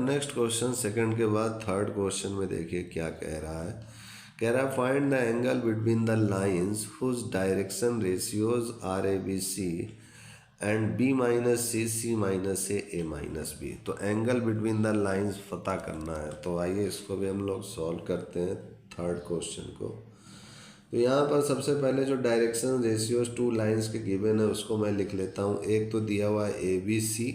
Next question second के बाद third question में देखिए क्या कह रहा है। कह रहा है find the angle between the lines whose direction ratios are A B C and B minus C C minus A minus B. तो एंगल बिटवीन द लाइंस पता करना है। तो आइए इसको भी हम लोग सॉल्व करते हैं थर्ड क्वेश्चन को। तो यहाँ पर सबसे पहले जो डायरेक्शन रेशियोज टू लाइंस के गिवन है उसको मैं लिख लेता हूँ। एक तो दिया हुआ है ए बी सी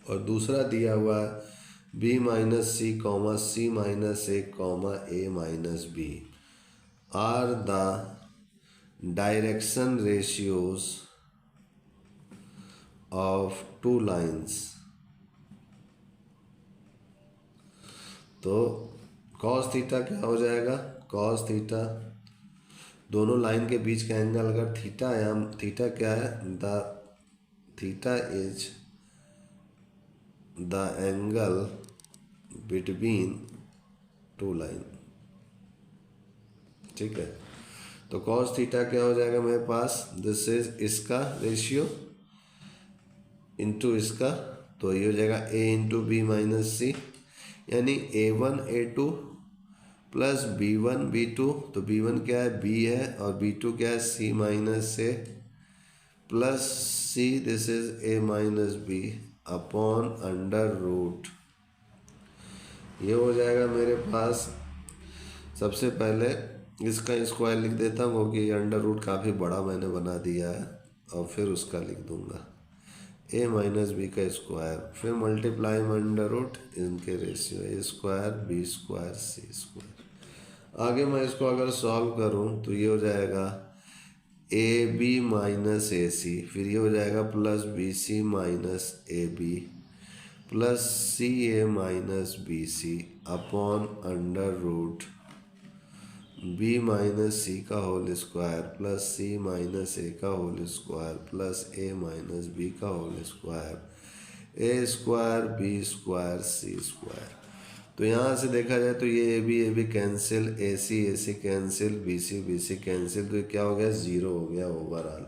और दूसरा दिया हुआ है B minus C comma C minus A minus B are the direction ratios of two lines. तो कॉस थीटा क्या हो जाएगा, कॉस थीटा दोनों लाइन के बीच का एंगल अगर थीटा है, हम थीटा क्या है, the theta is the angle between two line. ठीक है, तो कॉस थीटा क्या हो जाएगा मेरे पास, दिस इज इसका रेशियो इंटू इसका, तो ये हो जाएगा ए इंटू बी माइनस सी, यानी A1 A2 plus B1 B2। तो B1 क्या है, B है, और B2 क्या है, C minus A plus C, this is A minus B upon under root. ये हो जाएगा मेरे पास, सबसे पहले इसका स्क्वायर लिख देता हूँ क्योंकि अंडर रूट काफ़ी बड़ा मैंने बना दिया है, और फिर उसका लिख दूंगा ए माइनस बी का स्क्वायर, फिर मल्टीप्लाई अंडर रूट इनके रेशियो, ए square B square C square. आगे मैं इसको अगर सॉल्व करूँ तो ये हो जाएगा ए बी माइनस ए सी, फिर ये हो जाएगा plus B C minus A B plus C A minus B C upon under root B minus C का whole square plus C minus A का whole square plus A minus B का whole square, A square B square C square. तो यहाँ से देखा जाए तो ये A B cancel, A C cancel, B C cancel, तो क्या हो गया, ज़ीरो हो गया ओवरऑल।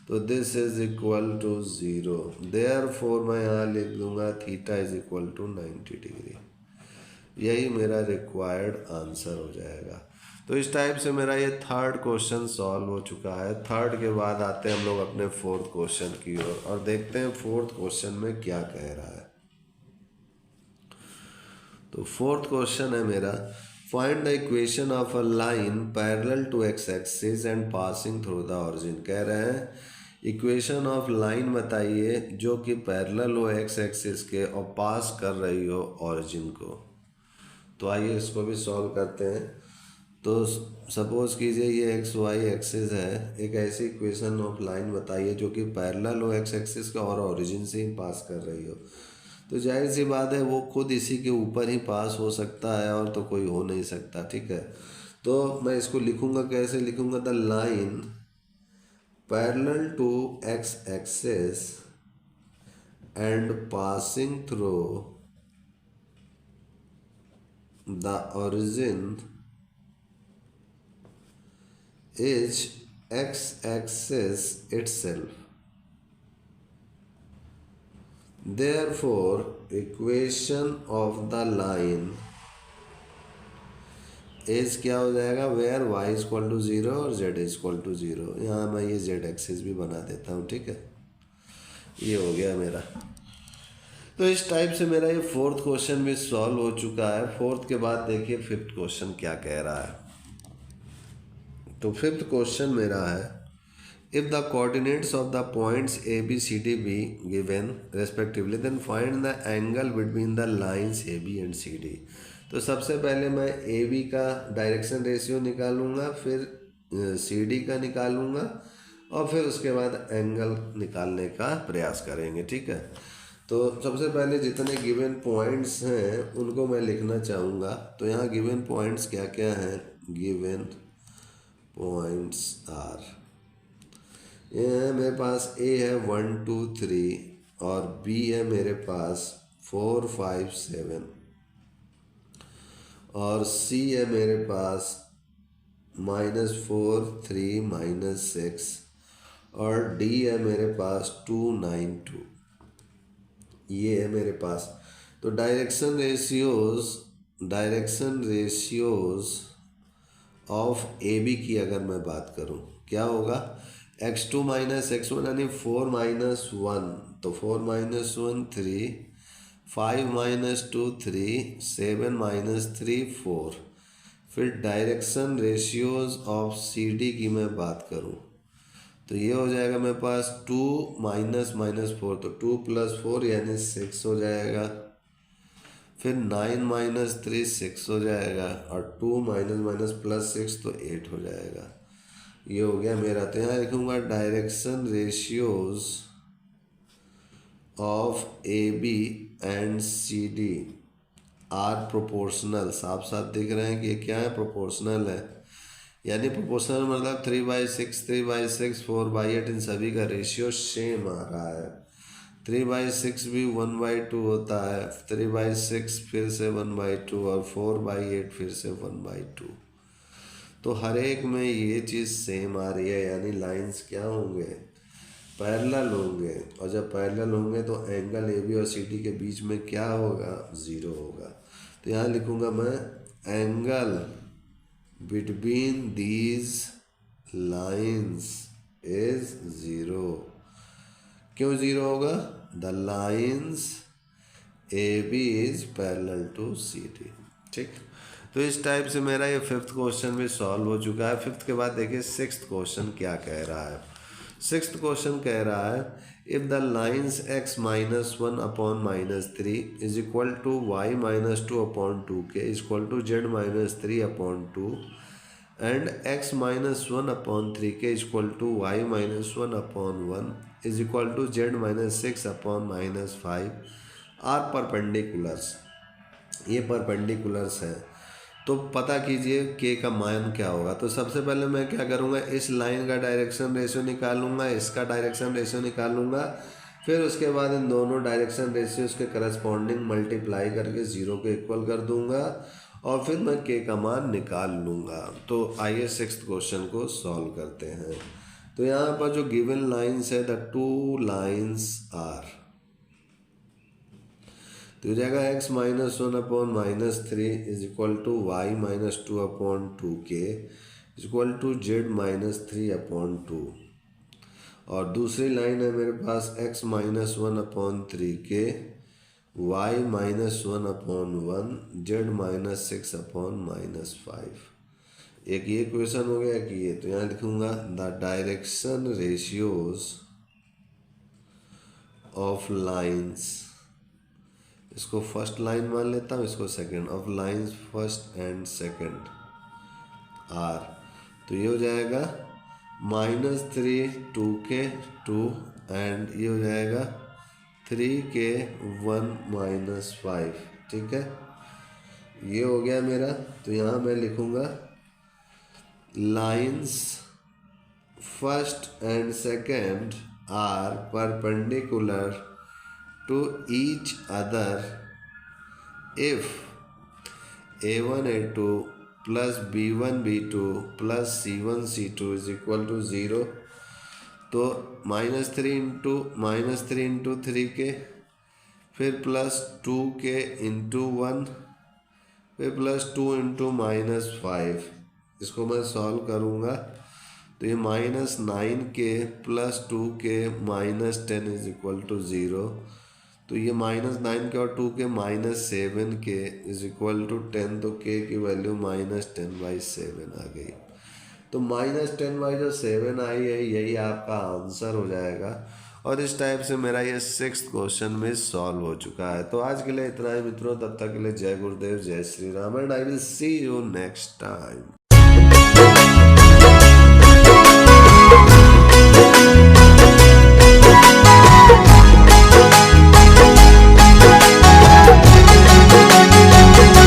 तो this is equal to zero, therefore मैं यहाँ लिख दूंगा theta is equal to 90 degree. यही मेरा रिक्वायर्ड आंसर हो जाएगा। तो इस टाइप से मेरा ये थर्ड क्वेश्चन सॉल्व हो चुका है। थर्ड के बाद आते हैं हम लोग अपने फोर्थ क्वेश्चन की ओर और देखते हैं फोर्थ क्वेश्चन में क्या कह रहा है। तो फोर्थ क्वेश्चन है मेरा, find the equation of a line parallel to X axis and passing through the origin. कह रहे हैं इक्वेशन ऑफ लाइन बताइए जो कि पैरेलल हो एक्स एक्सिस के और पास कर रही हो ऑरिजिन को। तो आइए इसको भी सॉल्व करते हैं। तो सपोज कीजिए ये एक्स वाई एक्सिस है, एक ऐसी इक्वेशन ऑफ लाइन बताइए जो कि पैरेलल हो एक्स एक्सिस का और ओरिजिन से ही पास कर रही हो। तो जाहिर सी बात है वो खुद इसी के ऊपर ही पास हो सकता है और तो कोई हो नहीं सकता। ठीक है, तो मैं इसको लिखूंगा, कैसे लिखूंगा, the line parallel to X axis and passing through the origin is x-axis itself. Therefore, equation of the line is क्या हो जाएगा, where y is equal to 0 और z is equal to 0। यहाँ मैं ये z एक्सिस भी बना देता हूँ। ठीक है, ये हो गया मेरा। तो इस टाइप से मेरा ये फोर्थ क्वेश्चन भी सॉल्व हो चुका है। फोर्थ के बाद देखिए फिफ्थ क्वेश्चन क्या कह रहा है। तो फिफ्थ क्वेश्चन मेरा है, if the coordinates of the points A B C D be given respectively then find the angle between the lines A B and C D. तो सबसे पहले मैं ए बी का डायरेक्शन रेशियो निकालूंगा, फिर C D का निकालूंगा और फिर उसके बाद एंगल निकालने का प्रयास करेंगे। ठीक है, तो सबसे पहले जितने गिवन पॉइंट्स हैं उनको मैं लिखना चाहूँगा। तो यहाँ गिवन पॉइंट्स क्या क्या हैं, गिवन पॉइंट्स आर, ये है मेरे पास, ए है 1 2 3 और बी है मेरे पास 4 5 7 और सी है मेरे पास -4 3 -6 और डी है मेरे पास 2 9 2। ये है मेरे पास तो direction ratios of A B की अगर मैं बात करूं, क्या होगा, x2 माइनस x1 यानी 4 माइनस 1, तो 4 माइनस 1 3, 5 माइनस 2 3, 7 माइनस 3 4। फिर direction ratios of C D की मैं बात करूं, तो ये हो जाएगा मेरे पास 2 माइनस माइनस 4, तो 2 प्लस 4 यानी 6 हो जाएगा। फिर 9 माइनस 3 6 हो जाएगा, और 2 माइनस माइनस प्लस 6 तो 8 हो जाएगा। ये हो गया मेरा। तो यहाँ लिखूँगा direction ratios of A B and C D are proportional. साफ साफ दिख रहे हैं कि ये क्या है, प्रोपोर्शनल है। यानी प्रोपोर्शनल मतलब 3/6, 3/6, 4/8, इन सभी का रेशियो सेम आ रहा है। 3/6 भी 1/2 होता है, 3/6 फिर से 1/2, और 4/8 फिर से 1/2। तो हर एक में ये चीज़ सेम आ रही है, यानी लाइंस क्या होंगे, पैरेलल होंगे। और जब पैरेलल होंगे तो एंगल ए बी और सी डी के बीच में क्या होगा, 0 होगा। तो यहाँ लिखूँगा मैं angle between these lines is 0। क्यों 0 होगा, the lines A B is parallel to C D. ठीक, तो इस टाइप से मेरा ये 5th क्वेश्चन भी सॉल्व हो चुका है। 5th के बाद देखिए 6th क्वेश्चन क्या कह रहा है। 6th क्वेश्चन कह रहा है, if the lines x minus 1 upon minus 3 is equal to y minus 2 upon 2k is equal to z minus 3 upon 2 and x minus 1 upon 3k is equal to y minus 1 upon 1 is equal to z minus 6 upon minus 5 are perpendiculars. ये perpendiculars हैं, तो पता कीजिए k का मान क्या होगा। तो सबसे पहले मैं क्या करूँगा, इस लाइन का डायरेक्शन रेशियो निकालूंगा, इसका डायरेक्शन रेशियो निकालूंगा, फिर उसके बाद इन दोनों डायरेक्शन रेशियोज के करस्पॉन्डिंग मल्टीप्लाई करके 0 के इक्वल कर दूंगा, और फिर मैं k का मान निकाल लूँगा। तो आइए 6th क्वेश्चन को सॉल्व करते हैं। तो यहाँ पर जो गिवन लाइन्स है, द 2 लाइन्स आर, तो हो जाएगा x minus 1 upon minus 3 is equal to Y minus 2 upon 2k is equal to z minus 3 upon 2। और दूसरी लाइन है मेरे पास x minus 1 upon 3k, Y minus 1 upon 1, z minus 6 upon minus 5। एक ये क्वेश्चन हो गया कि ये, तो यहाँ लिखूँगा the direction ratios of lines, इसको फर्स्ट लाइन मान लेता हूँ, इसको second, of lines first and second are, तो ये हो जाएगा -3 2k 2 एंड ये हो जाएगा 3k 1 माइनस 5। ठीक है, ये हो गया मेरा। तो यहाँ मैं लिखूँगा lines first and second are perpendicular to each other if a1 a2 plus b1 b2 plus c1 c2 is equal to 0। तो -3 इंटू 3k, फिर +2k इंटू 1, फिर +2 इंटू -5। इसको मैं सॉल्व करूँगा, तो ये -9k + 2k -10 is equal to 0। तो ये -9 के और 2 के -7k इज इक्वल टू 10, तो k की वैल्यू -10/7 आ गई। तो -10/7 आई है, यही आपका आंसर हो जाएगा। और इस टाइप से मेरा ये 6th क्वेश्चन में सॉल्व हो चुका है। तो आज के लिए इतना ही मित्रों, तब तक के लिए जय गुरुदेव, जय Shri Ram, and I will see you next time.